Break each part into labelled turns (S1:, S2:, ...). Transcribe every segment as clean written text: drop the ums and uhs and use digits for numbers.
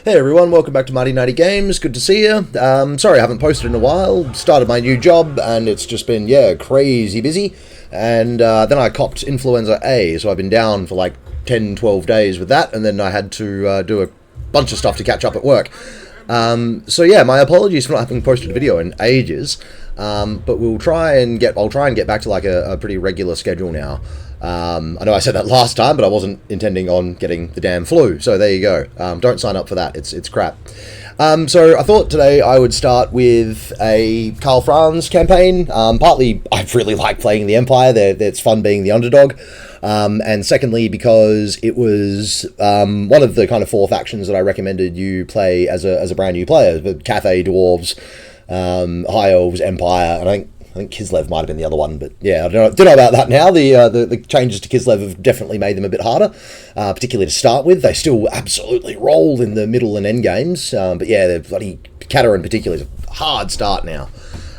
S1: Hey everyone, welcome back to Mighty Nighty Games. Good to see you. Sorry I haven't posted in a while. Started my new job and it's just been, crazy busy. And then I copped Influenza A, so I've been down for like 10, 12 days with that. And then I had to do a bunch of stuff to catch up at work. My apologies for not having posted a video in ages. But I'll try and get back to like a pretty regular schedule now. I know I said that last time, but I wasn't intending on getting the damn flu. So there you go. Don't sign up for that. It's crap. So I thought today I would start with a Karl Franz campaign. Partly, I really like playing the Empire. It's fun being the underdog. And secondly, because it was one of the kind of four factions that I recommended you play as a brand new player. The Cathay, Dwarves, High Elves, Empire, and I think Kislev might have been the other one, but yeah, I don't know about that now. The changes to Kislev have definitely made them a bit harder, particularly to start with. They still absolutely roll in the middle and end games, but yeah, the bloody Kata in particular is a hard start now.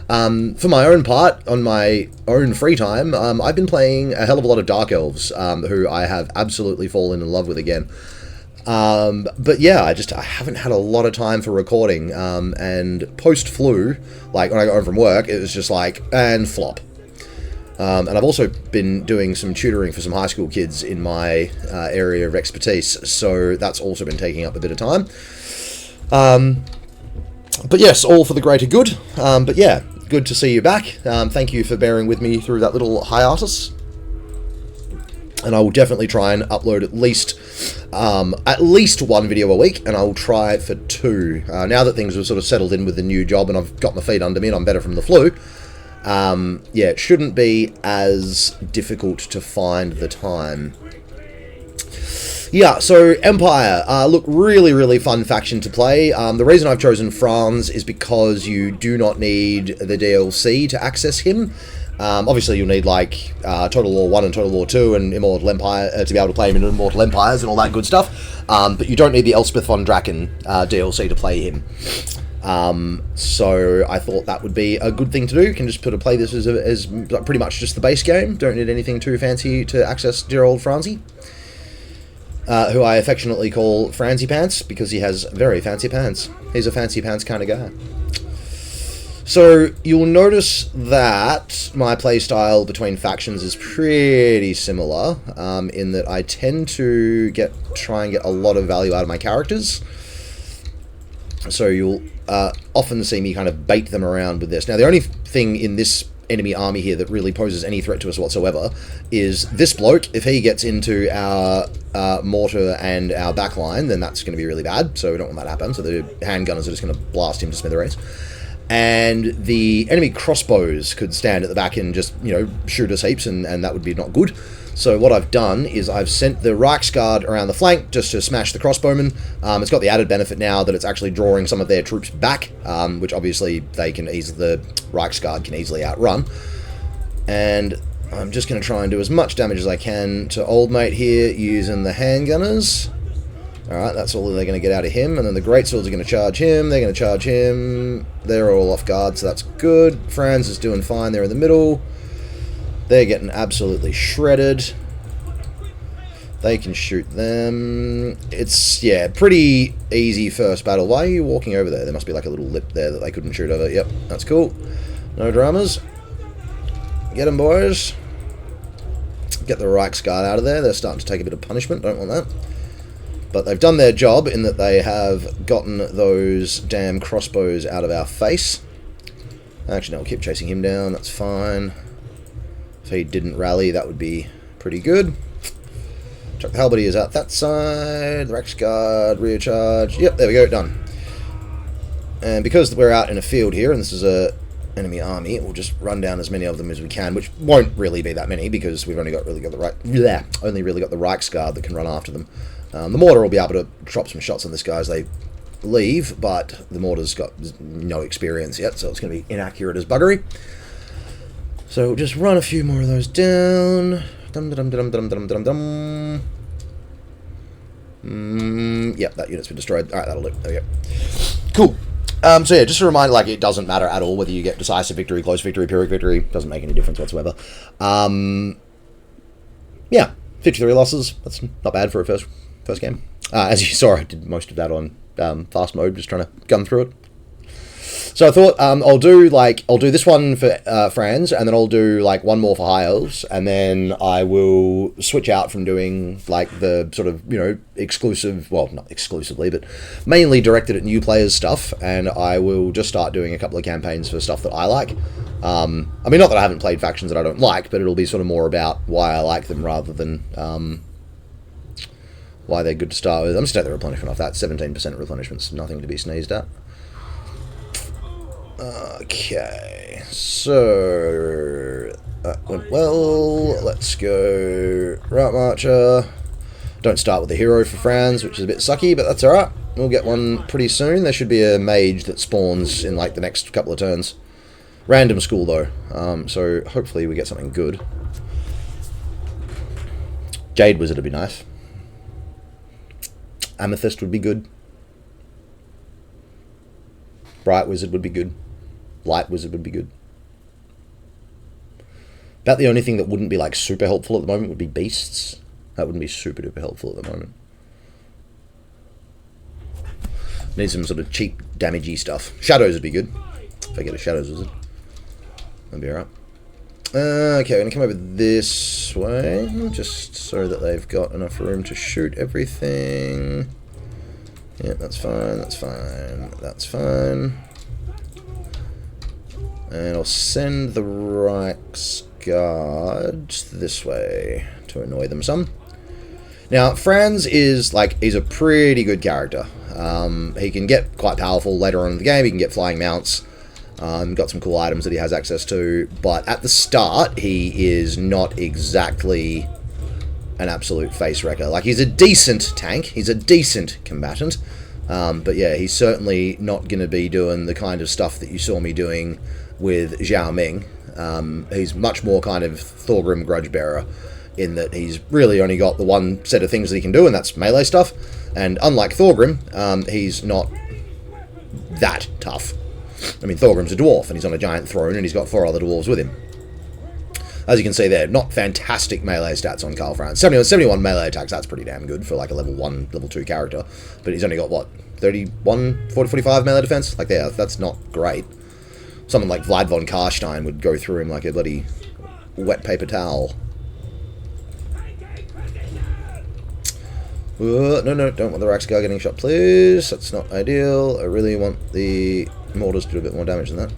S1: For my own part, on my own free time, I've been playing a hell of a lot of Dark Elves, who I have absolutely fallen in love with again. But yeah, I haven't had a lot of time for recording, and post-flu, like when I got home from work, it was just like, and flop. And I've also been doing some tutoring for some high school kids in my area of expertise, so that's also been taking up a bit of time. But yes, all for the greater good. But yeah, good to see you back. Thank you for bearing with me through that little hiatus. And I will definitely try and upload at least one video a week, and I will try for two. Now that things have sort of settled in with the new job and I've got my feet under me and I'm better from the flu, it shouldn't be as difficult to find the time. Yeah, so Empire, look, really, really fun faction to play. The reason I've chosen Franz is because you do not need the DLC to access him. Obviously, you'll need, like, Total War 1 and Total War 2 and Immortal Empire to be able to play him in Immortal Empires and all that good stuff. But you don't need the Elspeth von Draken DLC to play him. So I thought that would be a good thing to do. You can just play this as pretty much just the base game. Don't need anything too fancy to access dear old Franzy. Who I affectionately call Franzypants because he has very fancy pants. He's a fancy pants kind of guy. So, you'll notice that my playstyle between factions is pretty similar, in that I tend to try and get a lot of value out of my characters. So you'll often see me kind of bait them around with this. Now, the only thing in this enemy army here that really poses any threat to us whatsoever is this bloke. If he gets into our mortar and our backline, then that's going to be really bad, so we don't want that to happen. So the handgunners are just going to blast him to smithereens. And the enemy crossbows could stand at the back and just, shoot us heaps, and that would be not good. So what I've done is I've sent the Reichsguard around the flank just to smash the crossbowmen. It's got the added benefit now that it's actually drawing some of their troops back, which obviously the Reichsguard can easily outrun. And I'm just going to try and do as much damage as I can to old mate here using the handgunners. Alright, that's all they're going to get out of him, and then the greatswords are going to charge him, they're going to charge him, they're all off guard, so that's good. Franz is doing fine there in the middle. They're getting absolutely shredded. They can shoot them. It's, pretty easy first battle. Why are you walking over there? There must be like a little lip there that they couldn't shoot over. Yep, that's cool. No dramas. Get them, boys. Get the Reichsguard out of there. They're starting to take a bit of punishment. Don't want that. But they've done their job in that they have gotten those damn crossbows out of our face. Actually, no, we'll keep chasing him down. That's fine. If he didn't rally, that would be pretty good. Chuck the halberdiers out that side. The Reichsguard, rear charge. Yep, there we go, done. And because we're out in a field here, and this is a enemy army, we'll just run down as many of them as we can, which won't really be that many because we've only really got the Reichsguard that can run after them. The mortar will be able to drop some shots on this guy as they leave, but the mortar's got no experience yet, so it's going to be inaccurate as buggery. So we'll just run a few more of those down. Yep, that unit's been destroyed. Alright, that'll do. There we go. Cool. So yeah, just a reminder, like, it doesn't matter at all whether you get decisive victory, close victory, pyrrhic victory. Doesn't make any difference whatsoever. Yeah, 53 losses. That's not bad for a first game. As you saw, I did most of that on fast mode, just trying to gun through it. So I thought I'll do this one for Franz, and then I'll do like one more for High Elves, and then I will switch out from doing like the sort of, you know, exclusive, well, not exclusively, but mainly directed at new players stuff, and I will just start doing a couple of campaigns for stuff that I like. I mean, not that I haven't played factions that I don't like, but it'll be sort of more about why I like them rather than why they're good to start with. I'm just taking the replenishment off that. 17% replenishment's nothing to be sneezed at. Okay, so that went well. Let's go Route Marcher. Don't start with the hero for Franz, which is a bit sucky, but that's alright. We'll get one pretty soon. There should be a mage that spawns in like the next couple of turns. Random school though, so hopefully we get something good. Jade Wizard would be nice. Amethyst would be good. Bright Wizard would be good. Light Wizard would be good. About the only thing that wouldn't be like super helpful at the moment would be Beasts. That wouldn't be super duper helpful at the moment. Need some sort of cheap damagey stuff. Shadows would be good. If I get a Shadows Wizard, that'd be alright. Okay, I'm going to come over this way, just so that they've got enough room to shoot everything. Yeah, that's fine, that's fine, that's fine. And I'll send the Reichsguard this way to annoy them some. Now, Franz is, like, he's a pretty good character. He can get quite powerful later on in the game. He can get flying mounts. Got some cool items that he has access to. But at the start, he is not exactly an absolute face wrecker. Like, he's a decent tank. He's a decent combatant. But yeah, he's certainly not going to be doing the kind of stuff that you saw me doing with Zhao Ming. He's much more kind of Thorgrim Grudgebearer, in that he's really only got the one set of things that he can do, and that's melee stuff. And unlike Thorgrim, he's not that tough. I mean, Thorgrim's a dwarf, and he's on a giant throne, and he's got 4 other dwarves with him. As you can see there, not fantastic melee stats on Karl Franz. 71 melee attacks, that's pretty damn good for like a level 1, level 2 character. But he's only got, what, 31, 40, 45 melee defense? Like, yeah, that's not great. Someone like Vlad von Karstein would go through him like a bloody wet paper towel. No, don't want the Reichsguard getting shot, please. That's not ideal. I really want the mortars to do a bit more damage than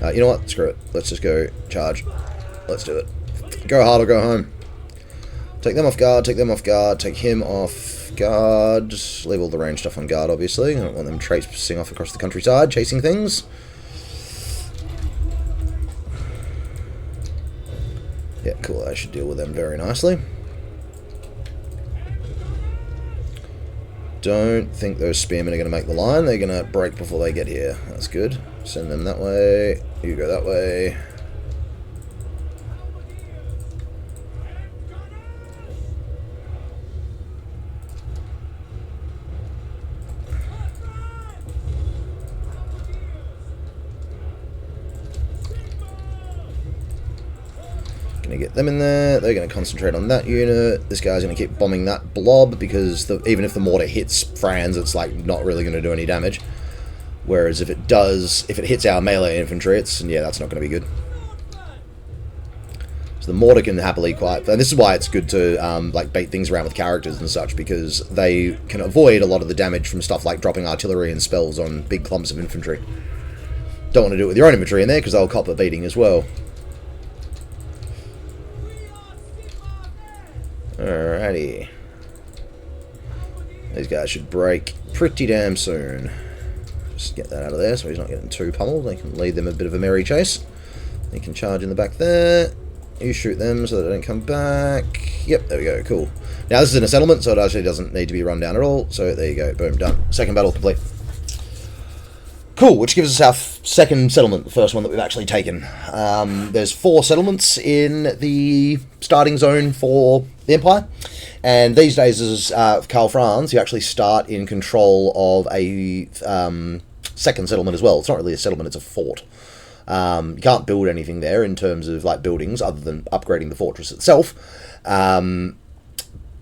S1: that. You know what? Screw it. Let's just go charge. Let's do it. Go hard or go home. Take them off guard, take them off guard, take him off guard. Just leave all the range stuff on guard, obviously. I don't want them traipsing off across the countryside, chasing things. Yeah, cool. I should deal with them very nicely. Don't think those spearmen are going to make the line. They're going to break before they get here. That's good. Send them that way. You go that way. Going to get them in there. They're going to concentrate on that unit. This guy's going to keep bombing that blob, because even if the mortar hits Franz, it's like not really going to do any damage. Whereas if it does, if it hits our melee infantry, yeah, that's not going to be good. So the mortar can happily and this is why it's good to like bait things around with characters and such, because they can avoid a lot of the damage from stuff like dropping artillery and spells on big clumps of infantry. Don't want to do it with your own infantry in there, because they'll cop a beating as well. Alrighty. These guys should break pretty damn soon. Just get that out of there so he's not getting too pummeled. They can lead them a bit of a merry chase. They can charge in the back there. You shoot them so they don't come back. Yep, there we go, cool. Now this is in a settlement, so it actually doesn't need to be run down at all. So there you go, boom, done. Second battle complete. Cool, which gives us our second settlement, the first one that we've actually taken. There's 4 settlements in the starting zone for the Empire, and these days as Karl Franz, you actually start in control of a second settlement as well. It's not really a settlement, it's a fort. You can't build anything there in terms of like buildings other than upgrading the fortress itself.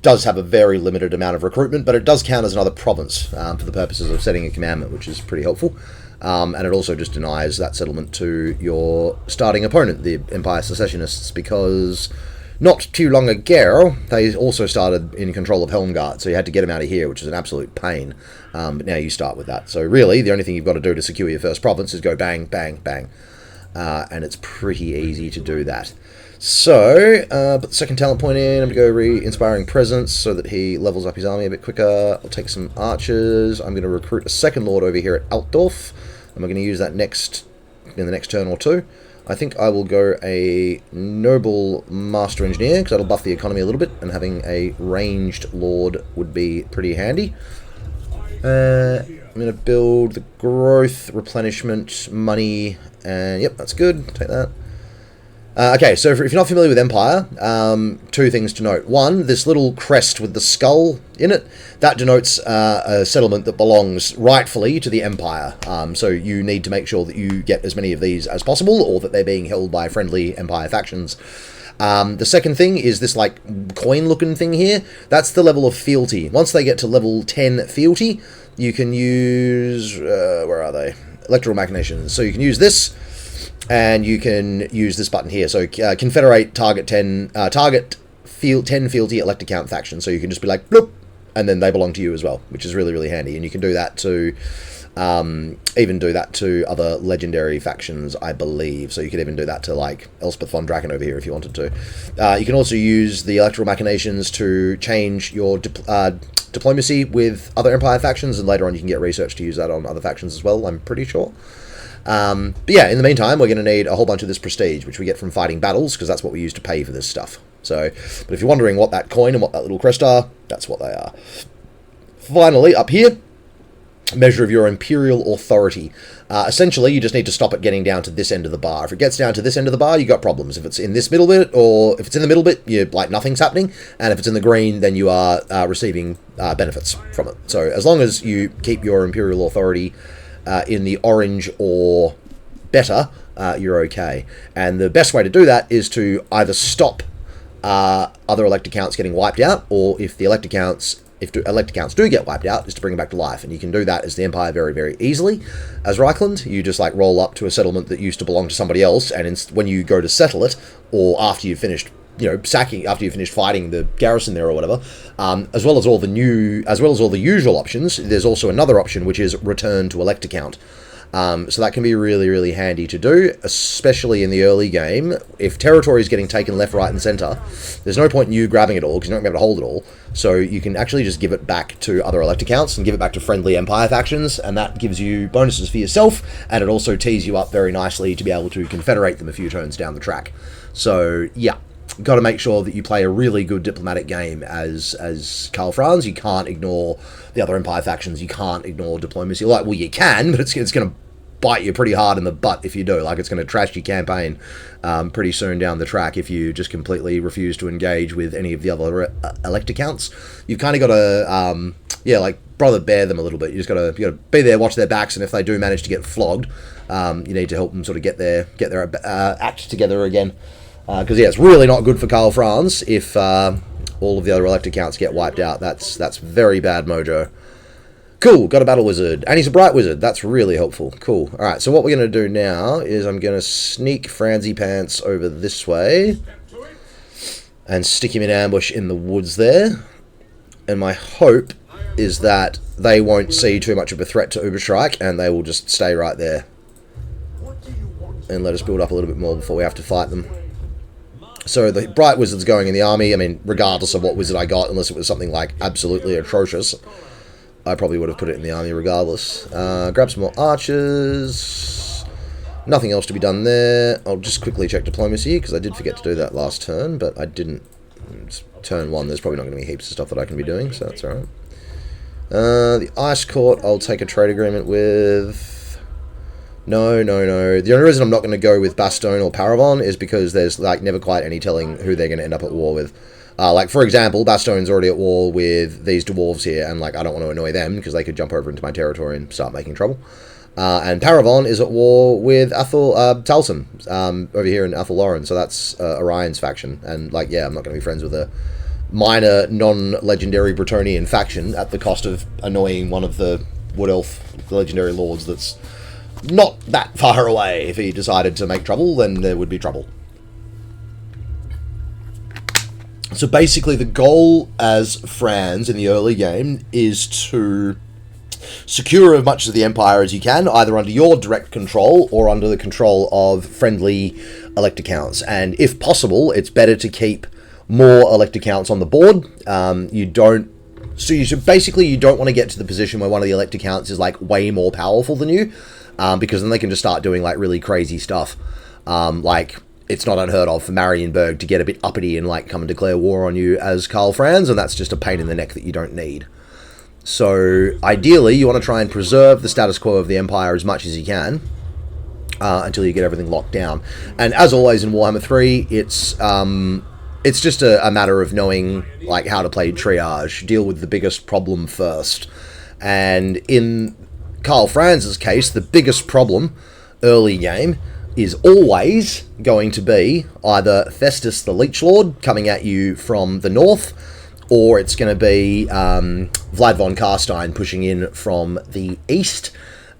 S1: does have a very limited amount of recruitment, but it does count as another province for the purposes of setting a commandment, which is pretty helpful. And it also just denies that settlement to your starting opponent, the Empire Secessionists, because not too long ago, they also started in control of Helmgart, so you had to get them out of here, which is an absolute pain. But now you start with that. So really, the only thing you've got to do to secure your first province is go bang, bang, bang. And it's pretty easy to do that. So, put the second talent point in. I'm going to go re-inspiring presence so that he levels up his army a bit quicker. I'll take some archers. I'm going to recruit a second lord over here at Altdorf. And we're going to use that in the next turn or two. I think I will go a noble master engineer because that'll buff the economy a little bit, and having a ranged lord would be pretty handy. I'm going to build the growth, replenishment, money, and yep, that's good. Take that. Okay, so if you're not familiar with Empire, two things to note. One, this little crest with the skull in it, that denotes a settlement that belongs rightfully to the Empire. So you need to make sure that you get as many of these as possible, or that they're being held by friendly Empire factions. The second thing is this like coin-looking thing here. That's the level of fealty. Once they get to level 10 fealty, you can use... where are they? Electoral machinations. So you can use this, and you can use this button here. So confederate target 10 fealty elect account faction. So you can just be like bloop, and then they belong to you as well, which is really, really handy. And you can do that to even do that to other legendary factions, I believe. So you could even do that to like Elspeth von Draken over here if you wanted to. You can also use the electoral machinations to change your diplomacy with other Empire factions, and later on you can get research to use that on other factions as well, I'm pretty sure. But yeah, in the meantime, we're going to need a whole bunch of this prestige, which we get from fighting battles, because that's what we use to pay for this stuff. So, but if you're wondering what that coin and what that little crest are, that's what they are. Finally, up here, measure of your imperial authority. Essentially, you just need to stop it getting down to this end of the bar. If it gets down to this end of the bar, you got problems. If it's in this middle bit, or if it's in the middle bit, you like nothing's happening. And if it's in the green, then you are receiving benefits from it. So as long as you keep your imperial authority in the orange or better, you're okay. And the best way to do that is to either stop other elect accounts getting wiped out, or if elect accounts do get wiped out, is to bring them back to life. And you can do that as the Empire very, very easily. As Reichland, you just like roll up to a settlement that used to belong to somebody else, and when you go to settle it, or after you've finished, after you've finished fighting the garrison there or whatever, as well as all the usual options, there's also another option which is return to elect account. So that can be really, really handy to do, especially in the early game. If territory is getting taken left, right, and center, there's no point in you grabbing it all because you're not going to be able to hold it all. So you can actually just give it back to other elect accounts and give it back to friendly Empire factions, and that gives you bonuses for yourself, and it also tees you up very nicely to be able to confederate them a few turns down the track. So yeah. Got to make sure that you play a really good diplomatic game as Karl Franz. You can't ignore the other Empire factions. You can't ignore diplomacy. Well, you can, but it's going to bite you pretty hard in the butt if you do. Like, it's going to trash your campaign pretty soon down the track if you just completely refuse to engage with any of the other elect accounts. You've kind of got to, brother bear them a little bit. You got to be there, watch their backs, and if they do manage to get flogged, you need to help them sort of get their act together again. Because, it's really not good for Karl Franz if all of the other elect accounts get wiped out. That's very bad mojo. Cool, got a battle wizard. And he's a bright wizard. That's really helpful. Cool. Alright, so what we're going to do now is I'm going to sneak Franzypants over this way and stick him in ambush in the woods there. And my hope is that they won't see too much of a threat to Uberstrike, and they will just stay right there and let us build up a little bit more before we have to fight them. So the Bright Wizard's going in the army. I mean, regardless of what wizard I got, unless it was something like absolutely atrocious, I probably would have put it in the army regardless. Grab some more archers. Nothing else to be done there. I'll just quickly check diplomacy, because I did forget to do that last turn, but I didn't. It's turn one, there's probably not going to be heaps of stuff that I can be doing, so that's alright. The Ice Court, I'll take a trade agreement with... No. The only reason I'm not going to go with Bastogne or Paravon is because there's like never quite any telling who they're going to end up at war with. Like, for example, Bastogne's already at war with these dwarves here, and like I don't want to annoy them because they could jump over into my territory and start making trouble. And Paravon is at war with Talson over here in Athelloren, so that's Orion's faction. And like, yeah, I'm not going to be friends with a minor non-legendary Bretonnian faction at the cost of annoying one of the Wood Elf legendary lords that's not that far away. If he decided to make trouble, then there would be trouble. So basically the goal as Franz in the early game is to secure as much of the Empire as you can, either under your direct control or under the control of friendly elect accounts. And if possible, it's better to keep more elect accounts on the board. You don't want to get to the position where one of the elect accounts is like way more powerful than you, because then they can just start doing like really crazy stuff. Like, it's not unheard of for Marienburg to get a bit uppity and like come and declare war on you as Karl Franz, and that's just a pain in the neck that you don't need. So ideally, you want to try and preserve the status quo of the Empire as much as you can until you get everything locked down. And as always in Warhammer 3, it's just a matter of knowing like how to play triage, deal with the biggest problem first. And in Karl Franz's case, the biggest problem early game is always going to be either Festus the Leech Lord coming at you from the north, or it's going to be Vlad von Carstein pushing in from the east.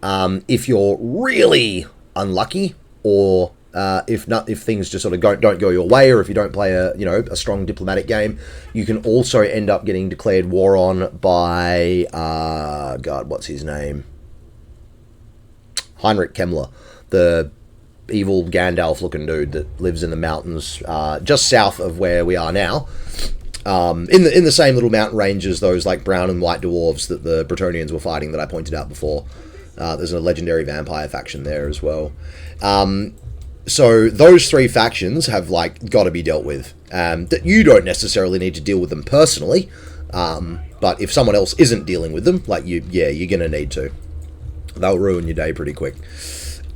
S1: If you're really unlucky, or if things just sort of don't go your way, or if you don't play a strong diplomatic game, you can also end up getting declared war on by God, what's his name? Heinrich Kemmler, the evil Gandalf-looking dude that lives in the mountains just south of where we are now. In the same little mountain range as those like brown and white dwarves that the Bretonnians were fighting that I pointed out before. There's a legendary vampire faction there as well. So those three factions have like got to be dealt with. That you don't necessarily need to deal with them personally, but if someone else isn't dealing with them, like you're gonna need to. They'll ruin your day pretty quick.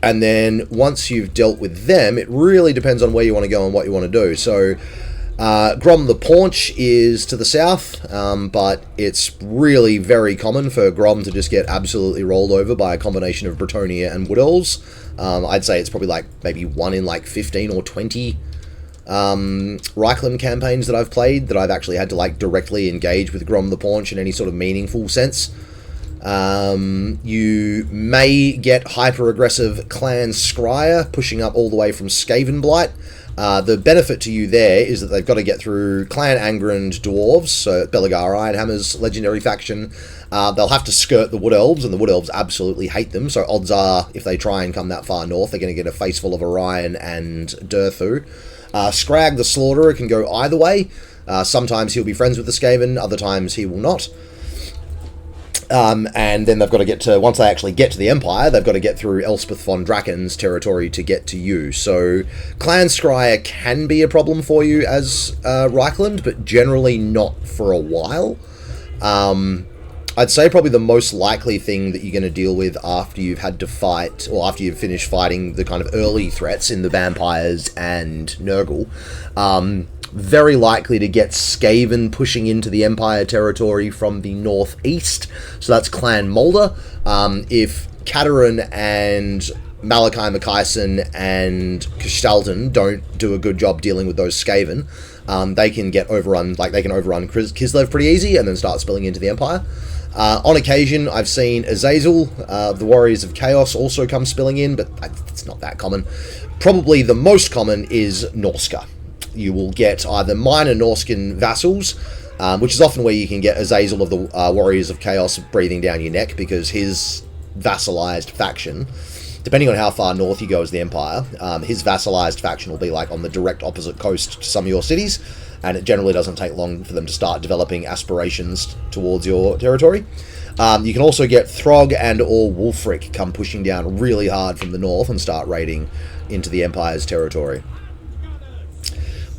S1: And then once you've dealt with them, it really depends on where you want to go and what you want to do. So Grom the Paunch is to the south, but it's really very common for Grom to just get absolutely rolled over by a combination of Bretonnia and Wood Elves. I'd say it's probably like maybe 1 in like 15 or 20 Reichland campaigns that I've played that I've actually had to like directly engage with Grom the Paunch in any sort of meaningful sense. You may get hyper-aggressive Clan Scryer pushing up all the way from Skavenblight. The benefit to you there is that they've got to get through Clan Angrand Dwarves, so Belagar Ironhammer's legendary faction. They'll have to skirt the Wood Elves, and the Wood Elves absolutely hate them, so odds are, if they try and come that far north, they're going to get a face full of Orion and Durthu. Scrag the Slaughterer can go either way. Sometimes he'll be friends with the Skaven, other times he will not. And then they've got to get to, once they actually get to the Empire, they've got to get through Elspeth von Draken's territory to get to you. So Clan Scryer can be a problem for you as Reichland, but generally not for a while. I'd say probably the most likely thing that you're going to deal with after you've had to fight, or after you've finished fighting the kind of early threats in the vampires and Nurgle, very likely to get Skaven pushing into the Empire territory from the northeast. So that's Clan Mulder. If Katerin and Malachi Makaisen and Gestalten don't do a good job dealing with those Skaven, they can get overrun, like they can overrun Kislev pretty easy and then start spilling into the Empire. On occasion, I've seen Azazel, the Warriors of Chaos, also come spilling in, but it's not that common. Probably the most common is Norska. You will get either minor Norscan vassals, which is often where you can get Azazel of the Warriors of Chaos breathing down your neck, because his vassalized faction, depending on how far north you go as the Empire, his vassalized faction will be like on the direct opposite coast to some of your cities, and it generally doesn't take long for them to start developing aspirations towards your territory. You can also get Throg and or Wulfric come pushing down really hard from the north and start raiding into the Empire's territory.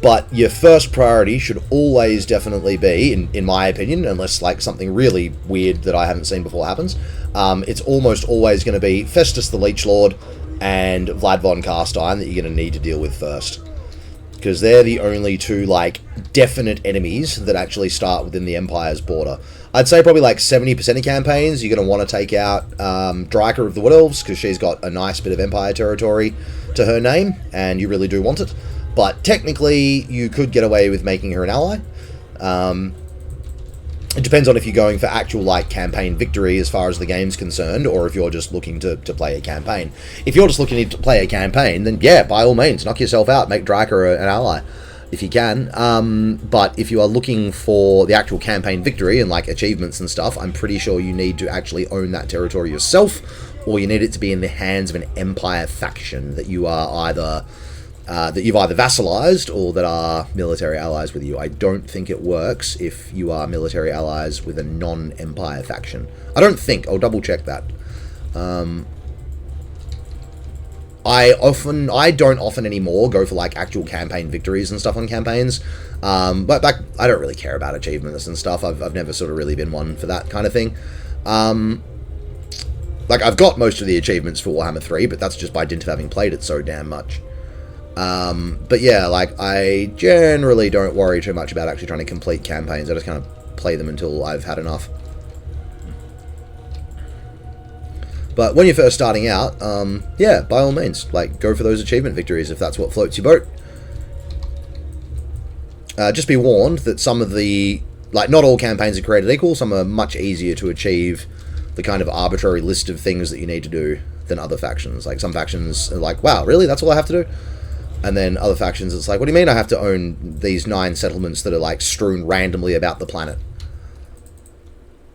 S1: But your first priority should always definitely be, in my opinion, unless like something really weird that I haven't seen before happens, it's almost always going to be Festus the Leech Lord and Vlad von Carstein that you're going to need to deal with first. Because they're the only two like definite enemies that actually start within the Empire's border. I'd say probably like 70% of campaigns you're going to want to take out Dryker of the Wood Elves, because she's got a nice bit of Empire territory to her name, and you really do want it. But technically, you could get away with making her an ally. It depends on if you're going for actual, like, campaign victory as far as the game's concerned, or if you're just looking to play a campaign. If you're just looking to play a campaign, then yeah, by all means, knock yourself out, make Dryker an ally, if you can. But if you are looking for the actual campaign victory and, like, achievements and stuff, I'm pretty sure you need to actually own that territory yourself, or you need it to be in the hands of an Empire faction that you are either... that you've either vassalized or that are military allies with you. I don't think it works if you are military allies with a non-Empire faction. I don't think. I'll double check that. I don't often anymore go for, like, actual campaign victories and stuff on campaigns. But I don't really care about achievements and stuff. I've never sort of really been one for that kind of thing. Like, I've got most of the achievements for Warhammer 3, but that's just by dint of having played it so damn much. But yeah, like, I generally don't worry too much about actually trying to complete campaigns. I just kind of play them until I've had enough. But when you're first starting out, yeah, by all means, like, go for those achievement victories if that's what floats your boat. Just be warned that some of the, like, not all campaigns are created equal. Some are much easier to achieve the kind of arbitrary list of things that you need to do than other factions. Like, some factions are like, wow, really? That's all I have to do? And then other factions, it's like, what do you mean I have to own these 9 settlements that are, like, strewn randomly about the planet?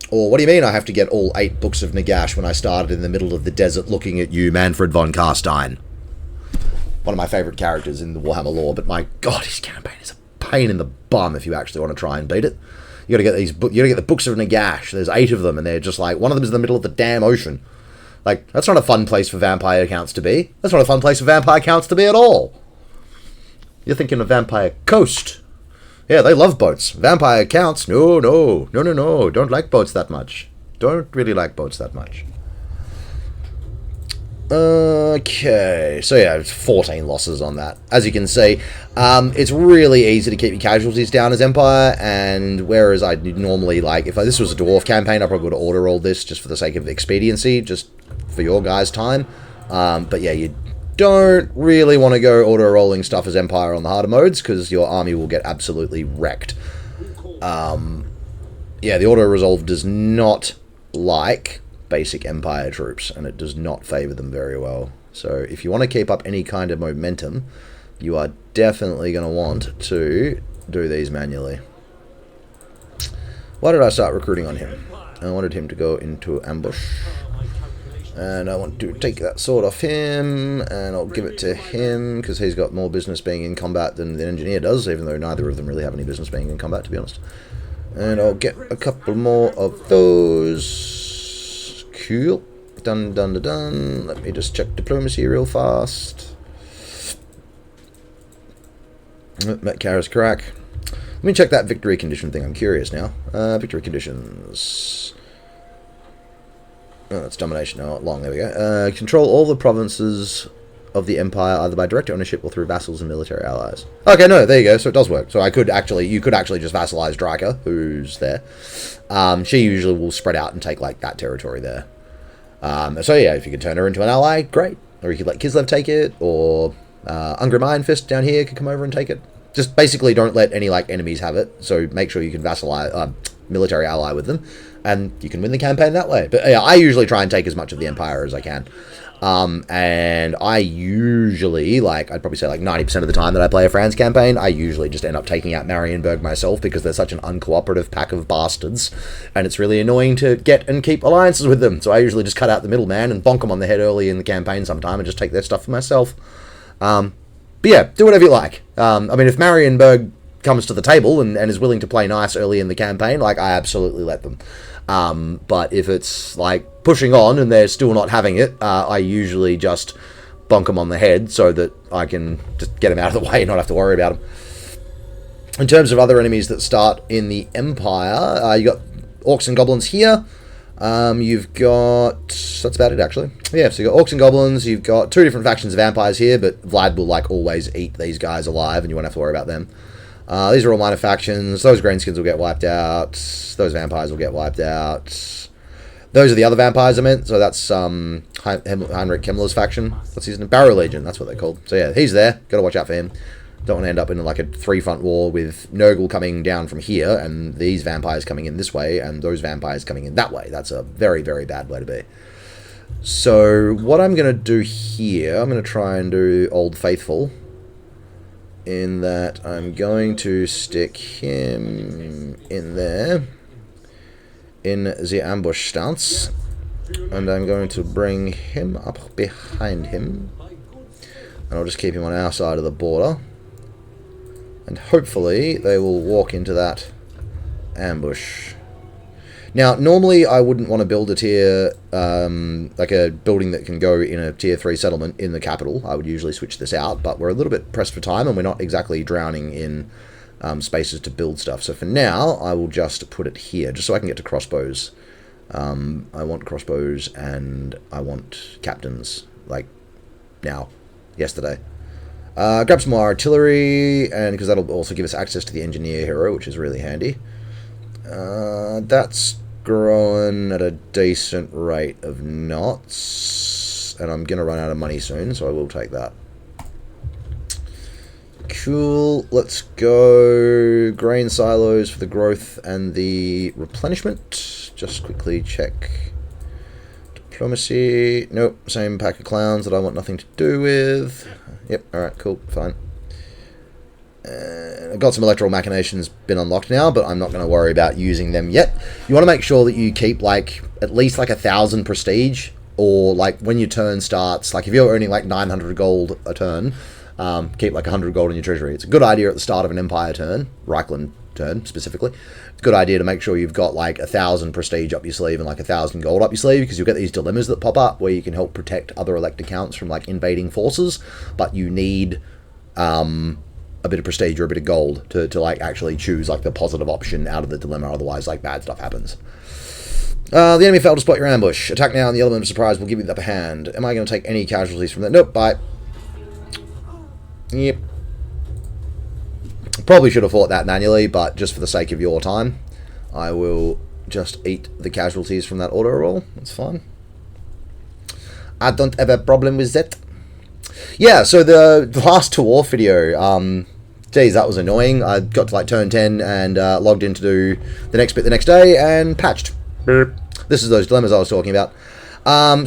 S1: Or what do you mean I have to get all 8 books of Nagash when I started in the middle of the desert looking at you, Manfred von Carstein? One of my favourite characters in the Warhammer lore, but my god, his campaign is a pain in the bum if you actually want to try and beat it. You gotta get these you gotta get the books of Nagash. There's 8 of them, and they're just like, one of them is in the middle of the damn ocean. Like, that's not a fun place for vampire accounts to be. That's not a fun place for vampire accounts to be at all. You're thinking of Vampire Coast. Yeah, they love boats. Vampire accounts, no, don't like boats that much. Don't really like boats that much. Okay, so yeah, it's 14 losses on that. As you can see, it's really easy to keep your casualties down as Empire, and whereas I'd normally, like, if this was a Dwarf campaign, I probably would have auto-rolled this just for the sake of expediency, just for your guys' time. But yeah, you don't really want to go auto-rolling stuff as Empire on the harder modes, because your army will get absolutely wrecked. Yeah, the auto-resolve does not like basic Empire troops, and it does not favour them very well. So if you want to keep up any kind of momentum, you are definitely going to want to do these manually. Why did I start recruiting on him? I wanted him to go into ambush. And I want to take that sword off him, and I'll give it to him, because he's got more business being in combat than the engineer does, even though neither of them really have any business being in combat, to be honest. And I'll get a couple more of those. Cool. Done. Let me just check diplomacy real fast. Met Kara's crack. Let me check that victory condition thing. I'm curious now. Victory conditions. Oh, that's domination. Oh, long. There we go. Control all the provinces of the Empire, either by direct ownership or through vassals and military allies. Okay, no, there you go. So it does work. So you could actually just vassalize Dryker, who's there. She usually will spread out and take, like, that territory there. So yeah, if you could turn her into an ally, great. Or you could let Kislev take it, or Ungrim Iron Fist down here could come over and take it. Just basically don't let any, like, enemies have it. So make sure you can vassalize, military ally with them, and you can win the campaign that way. But yeah, I usually try and take as much of the Empire as I can. And I usually, like, I'd probably say like 90% of the time that I play a Franz campaign, I usually just end up taking out Marienburg myself, because they're such an uncooperative pack of bastards, and it's really annoying to get and keep alliances with them. So I usually just cut out the middleman and bonk them on the head early in the campaign sometime and just take their stuff for myself. But yeah, do whatever you like. I mean, if Marienburg comes to the table and is willing to play nice early in the campaign, like, I absolutely let them. But if it's, like, pushing on and they're still not having it, I usually just bonk them on the head so that I can just get them out of the way and not have to worry about them. In terms of other enemies that start in the Empire, you got Orcs and Goblins here. You've got... That's about it, actually. Yeah, so you've got Orcs and Goblins. You've got 2 different factions of vampires here, but Vlad will, like, always eat these guys alive, and you won't have to worry about them. These are all minor factions. Those greenskins will get wiped out. Those vampires will get wiped out. Those are the other vampires I meant. So that's Heinrich Himmler's faction. What's his name? Barrow Legion. That's what they're called. So yeah, he's there. Got to watch out for him. Don't want to end up in like a 3-front war with Nurgle coming down from here and these vampires coming in this way and those vampires coming in that way. That's a very, very bad way to be. So what I'm going to do here, I'm going to try and do Old Faithful, in that I'm going to stick him in there, in the ambush stance, and I'm going to bring him up behind him, and I'll just keep him on our side of the border, and hopefully they will walk into that ambush. Now, normally I wouldn't want to build a tier, like a building that can go in a tier 3 settlement in the capital. I would usually switch this out, but we're a little bit pressed for time and we're not exactly drowning in spaces to build stuff. So for now, I will just put it here, just so I can get to crossbows. I want crossbows and I want captains, like now, yesterday. Grab some more artillery, and because that'll also give us access to the engineer hero, which is really handy. That's growing at a decent rate of knots, and I'm going to run out of money soon, so I will take that. Cool, let's go grain silos for the growth and the replenishment. Just quickly check. Diplomacy, nope, same pack of clowns that I want nothing to do with. Yep, alright, cool, fine. I've got some electoral machinations been unlocked now, but I'm not going to worry about using them yet. You want to make sure that you keep like at least like 1,000 prestige, or like when your turn starts, like if you're earning like 900 gold a turn, keep like 100 gold in your treasury. It's a good idea at the start of an Empire turn, Reichland turn specifically. It's a good idea to make sure you've got like 1,000 prestige up your sleeve and like 1,000 gold up your sleeve, because you'll get these dilemmas that pop up where you can help protect other elect accounts from like invading forces, but you need a bit of prestige or a bit of gold to like actually choose like the positive option out of the dilemma, otherwise like bad stuff happens. The enemy failed to spot your ambush. Attack now and the element of surprise will give you the upper hand. Am I going to take any casualties from that? Nope, bye. Yep. Probably should have fought that manually, but just for the sake of your time, I will just eat the casualties from that auto roll. That's fine. I don't have a problem with that. Yeah, so the last tour video, geez, that was annoying. I got to like turn 10 and logged in to do the next bit the next day and patched. This is those dilemmas I was talking about.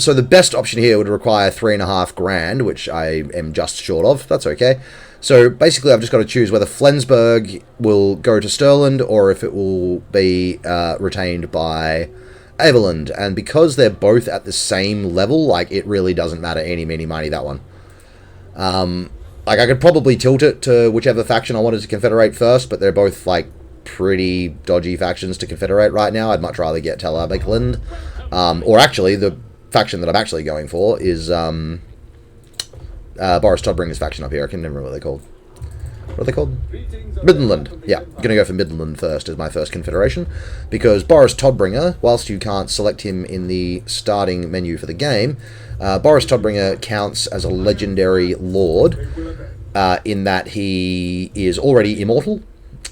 S1: So the best option here would require 3.5 grand, which I am just short of. That's okay. So basically I've just got to choose whether Flensburg will go to Stirland or if it will be retained by Aveland. And because they're both at the same level, like it really doesn't matter any, meeny, miny, that one. Like I could probably tilt it to whichever faction I wanted to confederate first, but they're both like pretty dodgy factions to confederate right now. I'd much rather get Tel Aviv, or actually the faction that I'm actually going for is Boris Todbringer's faction up here. I can never remember what they're called. What are they called? Midland. Yeah, I'm going to go for Midland first as my first confederation, because Boris Todbringer, whilst you can't select him in the starting menu for the game, Boris Todbringer counts as a legendary lord in that he is already immortal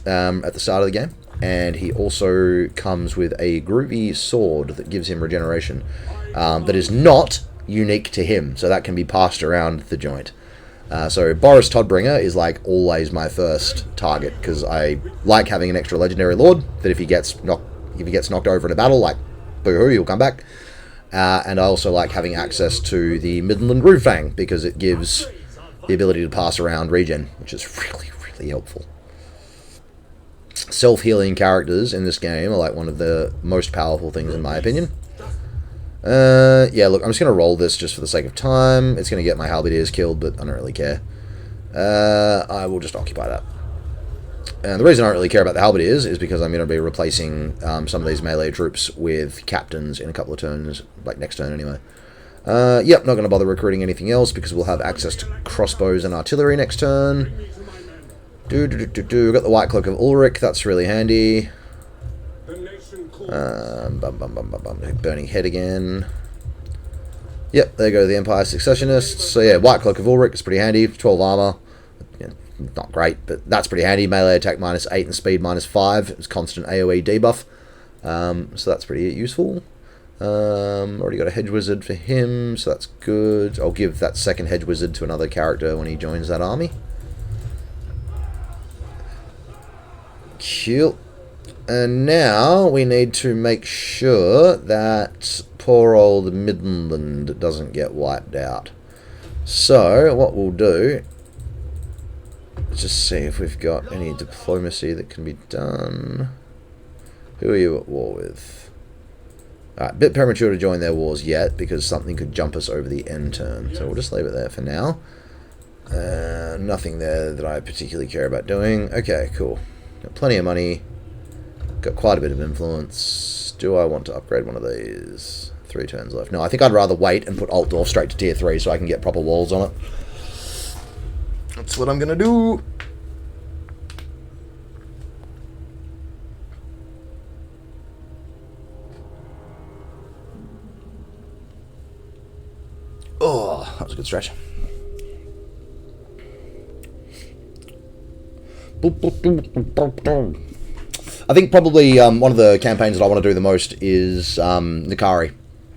S1: at the start of the game, and he also comes with a groovy sword that gives him regeneration that is not unique to him, so that can be passed around the joint. So Boris Todbringer is like always my first target, because I like having an extra legendary lord that if he gets knocked over in a battle, like boo-hoo, he'll come back. And I also like having access to the Midland Groovefang, because it gives the ability to pass around regen, which is really, really helpful. Self-healing characters in this game are like one of the most powerful things in my opinion. Yeah, look, I'm just going to roll this just for the sake of time. It's going to get my halberdiers killed, but I don't really care. I will just occupy that. And the reason I don't really care about the halberdiers is because I'm going to be replacing some of these melee troops with captains in a couple of turns, like next turn anyway. Yep, not going to bother recruiting anything else because we'll have access to crossbows and artillery next turn. We've got the White Cloak of Ulrich, that's really handy. Burning Head again. Yep, there go the Empire Successionists. So yeah, White Cloak of Ulrich is pretty handy. 12 armor. Yeah, not great, but that's pretty handy. Melee attack -8 and speed -5. It's constant AoE debuff. So that's pretty useful. Already got a Hedge Wizard for him, so that's good. I'll give that second Hedge Wizard to another character when he joins that army. Cool. And now we need to make sure that poor old Midland doesn't get wiped out. So, what we'll do is just see if we've got any diplomacy that can be done. Who are you at war with? Alright, bit premature to join their wars yet, because something could jump us over the end turn. So we'll just leave it there for now. Nothing there that I particularly care about doing. Okay, cool. Got plenty of money. Got quite a bit of influence. Do I want to upgrade one of these? 3 turns left. No, I think I'd rather wait and put Altdorf straight to tier 3 so I can get proper walls on it. That's what I'm going to do. Oh, that was a good stretch. I think probably one of the campaigns that I want to do the most is Nikari.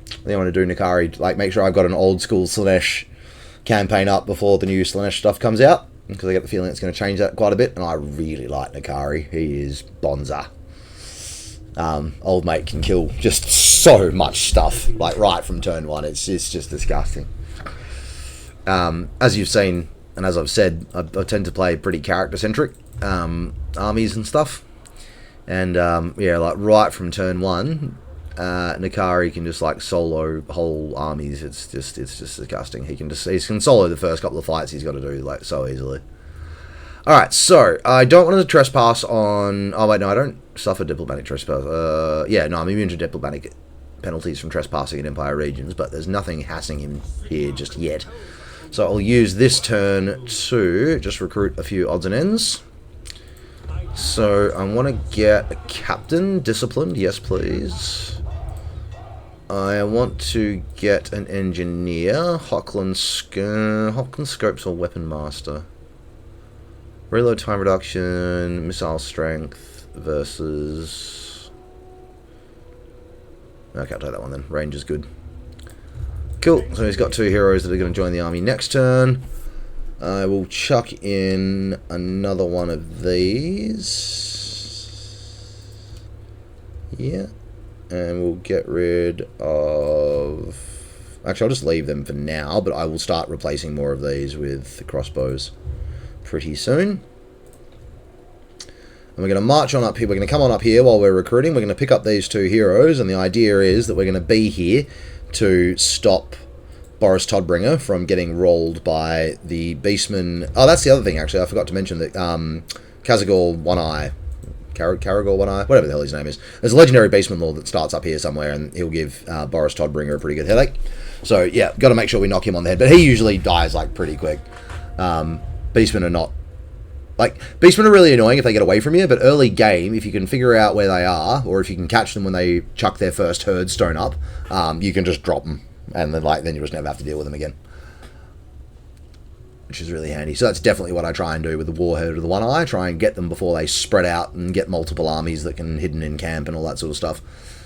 S1: I think I want to do Nikari, like make sure I've got an old school Slaanesh campaign up before the new Slaanesh stuff comes out, because I get the feeling it's going to change that quite a bit, and I really like Nikari. He is bonza. Old mate can kill just so much stuff, like right from turn 1. It's just disgusting. As you've seen, and as I've said, I tend to play pretty character-centric armies and stuff. And, yeah, like, right from turn 1, Nikari can just, like, solo whole armies. It's just disgusting. He can solo the first couple of fights he's got to do, like, so easily. Alright, so, I don't want to trespass on... Oh, wait, no, I don't suffer diplomatic trespass. Yeah, no, I'm immune to diplomatic penalties from trespassing in Empire regions, but there's nothing harassing him here just yet. So I'll use this turn to just recruit a few odds and ends. So I want to get a captain, disciplined, yes please. I want to get an engineer, Hochland Scopes or Weapon Master. Reload time reduction, missile strength versus... Okay, I'll take that one then. Range is good. Cool, so he's got 2 heroes that are going to join the army next turn. I will chuck in another one of these. Yeah. And we'll get rid of... Actually, I'll just leave them for now, but I will start replacing more of these with the crossbows pretty soon. And we're going to march on up here. We're going to come on up here while we're recruiting. We're going to pick up these 2 heroes, and the idea is that we're going to be here to stop Boris Todbringer from getting rolled by the Beastman. Oh, that's the other thing, actually. I forgot to mention that Kazagor One-Eye, Karagor One-Eye, whatever the hell his name is. There's a legendary Beastman Lord that starts up here somewhere, and he'll give Boris Todbringer a pretty good headache. So, yeah, got to make sure we knock him on the head. But he usually dies, like, pretty quick. Beastmen are not... Like, Beastmen are really annoying if they get away from you, but early game, if you can figure out where they are, or if you can catch them when they chuck their first herd stone up, you can just drop them, and then you just never have to deal with them again. Which is really handy. So that's definitely what I try and do with the Warhead or the One-Eye, try and get them before they spread out and get multiple armies that can hidden in camp and all that sort of stuff.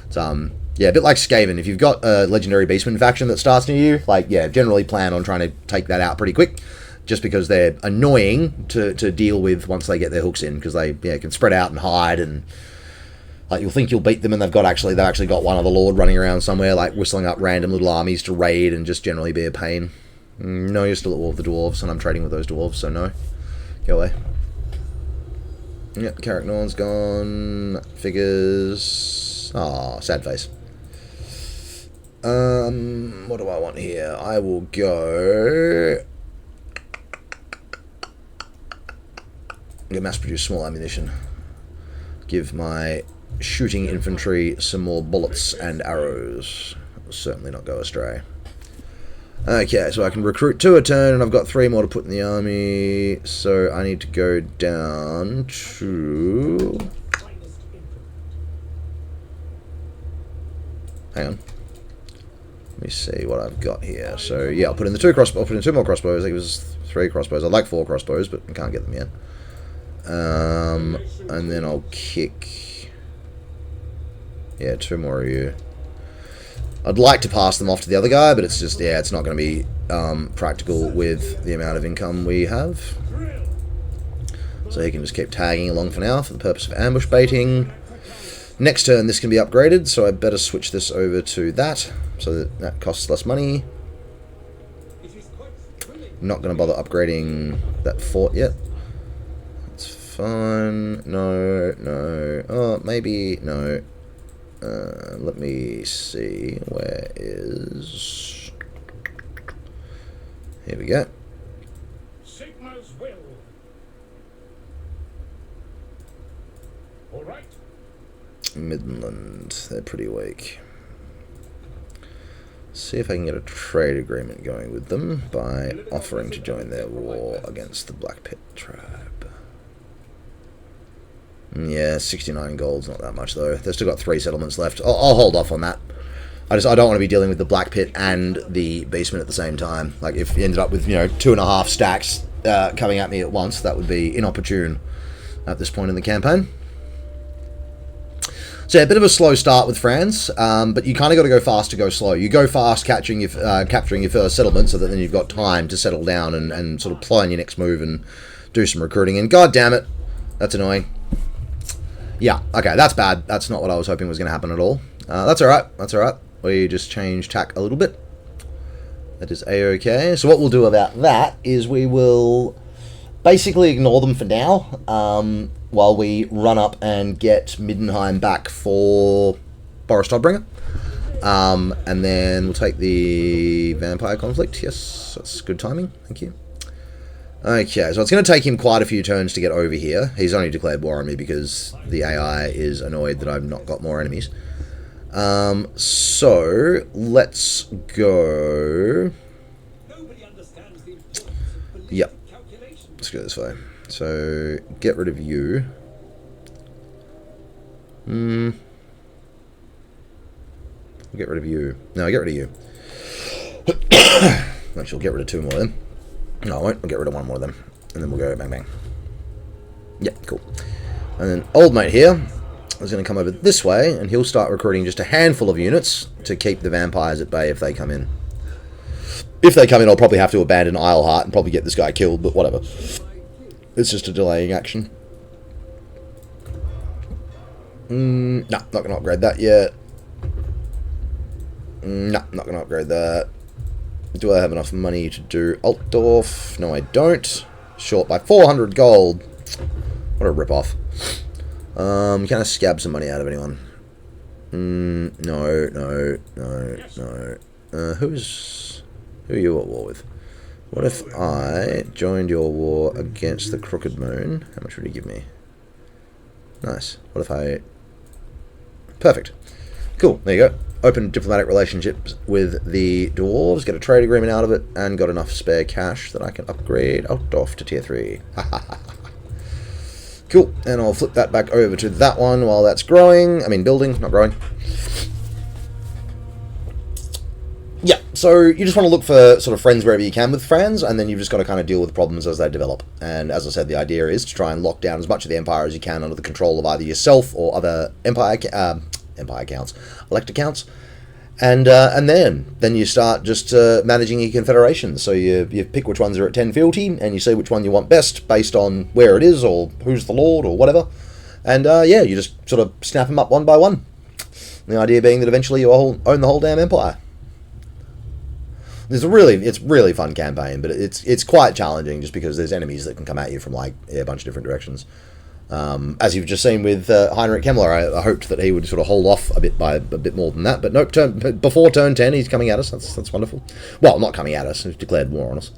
S1: So, yeah, a bit like Skaven. If you've got a legendary Beastman faction that starts near you, like, yeah, generally plan on trying to take that out pretty quick. Just because they're annoying to deal with once they get their hooks in, because they can spread out and hide, and like you'll think you'll beat them, and they've actually got one other lord running around somewhere, like whistling up random little armies to raid and just generally be a pain. No, you're still at war with the dwarves, and I'm trading with those dwarves, so no, go away. Yep, Carrick Norn's gone. Figures. Ah, sad face. What do I want here? I will go. Mass produce small ammunition. Give my shooting infantry some more bullets and arrows. Will certainly not go astray. Okay, so I can recruit 2 a turn, and I've got 3 more to put in the army. So I need to go down to... Hang on. Let me see what I've got here. So yeah, I'll put in the 2 crossbows. I'll put in 2 more crossbows. I think it was 3 crossbows. I'd like 4 crossbows, but I can't get them yet. And then I'll kick... Yeah, 2 more of you. I'd like to pass them off to the other guy, but it's just, yeah, it's not going to be practical with the amount of income we have. So he can just keep tagging along for now for the purpose of ambush baiting. Next turn this can be upgraded, so I better switch this over to that, so that that costs less money. Not going to bother upgrading that fort yet. That's fine. No, no. Oh, maybe, no. Let me see. Where is... Here we go.
S2: Sigma's will. All right.
S1: Midland. They're pretty weak. See if I can get a trade agreement going with them by offering to join their war against the Black Pit tribe. Yeah, 69 gold's not that much though. They've still got 3 settlements left. I'll hold off on that. I don't want to be dealing with the Black Pit and the basement at the same time. Like if you ended up with, you know, 2.5 stacks coming at me at once, that would be inopportune at this point in the campaign. So yeah, a bit of a slow start with Franz, but you kind of got to go fast to go slow. You go fast capturing your first settlement so that then you've got time to settle down and sort of plan your next move and do some recruiting. And god damn it, that's annoying. Yeah, okay, that's bad. That's not what I was hoping was going to happen at all. That's alright, that's alright. We just change tack a little bit. That is a-okay. So what we'll do about that is we will basically ignore them for now, while we run up and get Middenheim back for Boris Todbringer. And then we'll take the vampire conflict. Yes, that's good timing. Thank you. Okay, so it's going to take him quite a few turns to get over here. He's only declared war on me because the AI is annoyed that I've not got more enemies. So let's go. Yep. Let's go this way. So, get rid of you. Get rid of you. No, get rid of you. Actually, we'll get rid of 2 more of them. No, I won't. We'll get rid of 1 more of them. And then we'll go bang bang. Yeah, cool. And then old mate here is going to come over this way, and he'll start recruiting just a handful of units to keep the vampires at bay if they come in. If they come in, I'll probably have to abandon Isleheart and probably get this guy killed, but whatever. It's just a delaying action. No, not going to upgrade that yet. No, not going to upgrade that. Do I have enough money to do Altdorf? No, I don't. Short by 400 gold. What a rip-off. Can I scab some money out of anyone? No. Who are you at war with? What if I joined your war against the Crooked Moon? How much would he give me? Nice. What if I... Perfect. Cool, there you go. Open diplomatic relationships with the dwarves, get a trade agreement out of it, and got enough spare cash that I can upgrade Altdorf to tier 3. Cool, and I'll flip that back over to that one while that's growing. I mean building, not growing. Yeah, so you just want to look for sort of friends wherever you can with Franz, and then you've just got to kind of deal with problems as they develop. And as I said, the idea is to try and lock down as much of the empire as you can under the control of either yourself or other empire counts, elector counts, and then you start just managing your confederations. So you pick which ones are at 10 fealty, and you see which one you want best based on where it is or who's the lord or whatever. And yeah, you just sort of snap them up one by one. The idea being that eventually you own the whole damn empire. It's really fun campaign, but it's quite challenging just because there's enemies that can come at you from like a bunch of different directions. As you've just seen with Heinrich Kemmler, I hoped that he would sort of hold off a bit more than that, but nope. Before turn 10, he's coming at us. That's wonderful. Well, not coming at us. He's declared war on us.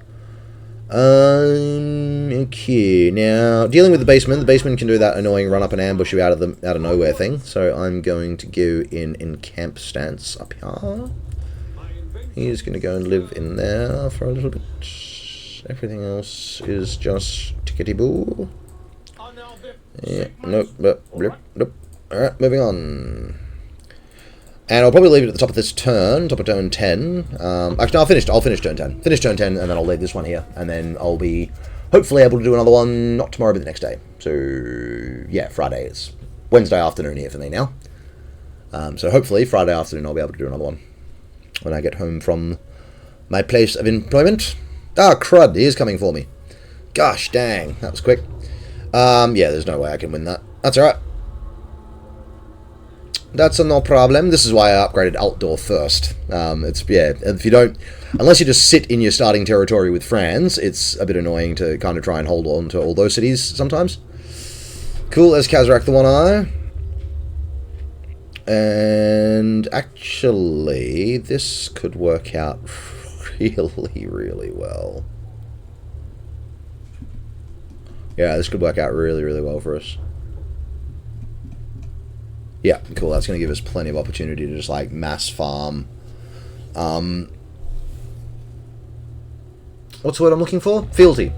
S1: Okay, now dealing with the baseman. The baseman can do that annoying run up and ambush you out of nowhere thing. So I'm going to go in camp stance up here. He's going to go and live in there for a little bit. Everything else is just tickety-boo. Yeah, nope. Alright, moving on. And I'll probably leave it at the top of this turn, top of turn 10. Actually, no, I'll finish turn 10. Finish turn 10, and then I'll leave this one here. And then I'll be hopefully able to do another one, not tomorrow, but the next day. So, yeah, Friday. It's Wednesday afternoon here for me now. So hopefully, Friday afternoon, I'll be able to do another one when I get home from my place of employment. Ah, crud, he is coming for me. Gosh dang, that was quick. Yeah, there's no way I can win that. That's alright. That's no problem. This is why I upgraded Outdoor first. Yeah, if you don't... Unless you just sit in your starting territory with Franz, it's a bit annoying to kind of try and hold on to all those cities sometimes. Cool, there's Kazrak the One Eye. And actually, this could work out really, really well. Yeah, this could work out really, really well for us. Yeah, cool. That's going to give us plenty of opportunity to just, like, mass farm. What's the word I'm looking for? Fealty.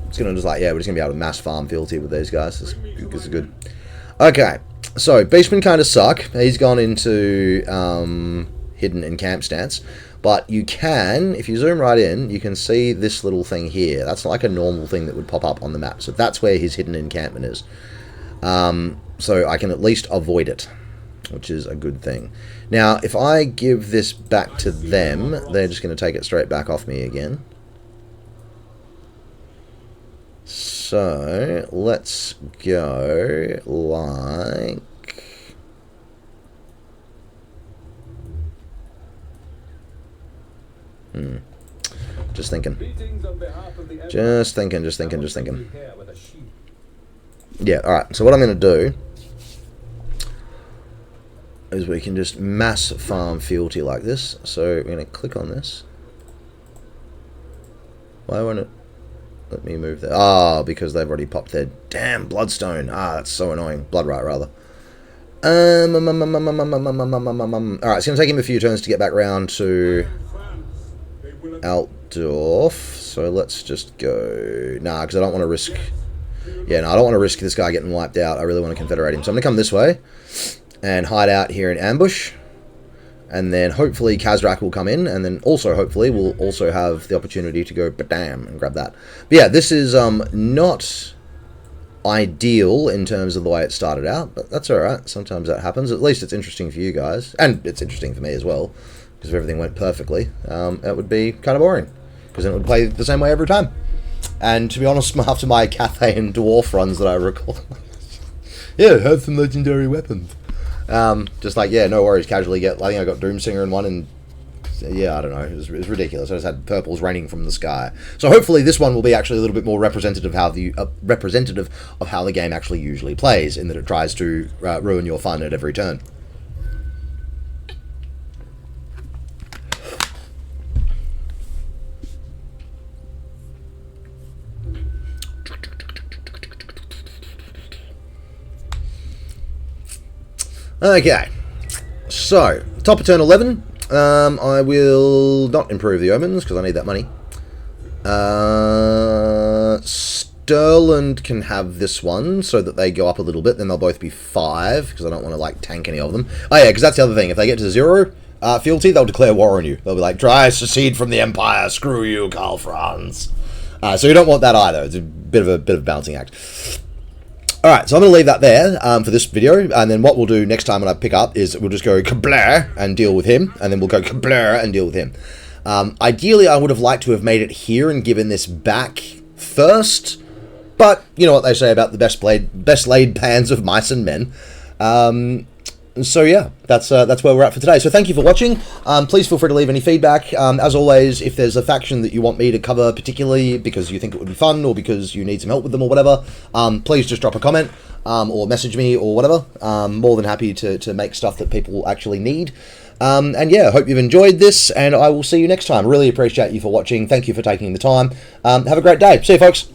S1: It's going to just, like, yeah, we're just going to be able to mass farm fealty with these guys. This is good. Okay, so Beastmen kind of suck. He's gone into hidden encamp stance. But you can, if you zoom right in, you can see this little thing here. That's like a normal thing that would pop up on the map. So that's where his hidden encampment is. So I can at least avoid it, which is a good thing. Now, if I give this back to them, they're just going to take it straight back off me again. So, let's go like... Just thinking. Just thinking. Yeah, alright, so what I'm going to do is we can just mass farm fealty like this. So we're going to click on this. Why won't it let me move there? Ah, because they've already popped their damn bloodstone. Ah, that's so annoying. Bloodright, rather. Alright, it's going to take him a few turns to get back round to Altdorf. So let's just go... Nah, because I don't want to risk... Yeah, no, I don't want to risk this guy getting wiped out. I really want to confederate him. So I'm going to come this way and hide out here in ambush. And then hopefully Kazrak will come in. And then also, hopefully, we'll also have the opportunity to go badam and grab that. But yeah, this is not ideal in terms of the way it started out. But that's alright. Sometimes that happens. At least it's interesting for you guys. And it's interesting for me as well. Because if everything went perfectly, it would be kind of boring. Because then it would play the same way every time. And to be honest, after my Cathay and Dwarf runs that I recall, yeah, it had some legendary weapons. Just like, yeah, no worries, casually get, I think I got Doomsinger in one, and yeah, I don't know, it was ridiculous. I just had purples raining from the sky. So hopefully this one will be actually a little bit more representative of how the game actually usually plays, in that it tries to ruin your fun at every turn. Okay, so, top of turn 11, I will not improve the omens, because I need that money. Stirland can have this one, so that they go up a little bit, then they'll both be 5, because I don't want to, like, tank any of them. Oh yeah, because that's the other thing, if they get to 0, fealty, they'll declare war on you. They'll be like, try to secede from the Empire, screw you, Karl Franz. So you don't want that either, it's a bit of a balancing act. Alright, so I'm going to leave that there for this video, and then what we'll do next time when I pick up is we'll just go kablar and deal with him, and then we'll go kablar and deal with him. Ideally, I would have liked to have made it here and given this back first, but you know what they say about the best laid plans of mice and men. So yeah, that's where we're at for today. So thank you for watching. Please feel free to leave any feedback. As always, if there's a faction that you want me to cover particularly because you think it would be fun or because you need some help with them or whatever, please just drop a comment or message me or whatever. More than happy to make stuff that people actually need. And yeah, hope you've enjoyed this, and I will see you next time. Really appreciate you for watching. Thank you for taking the time. Have a great day. See you, folks.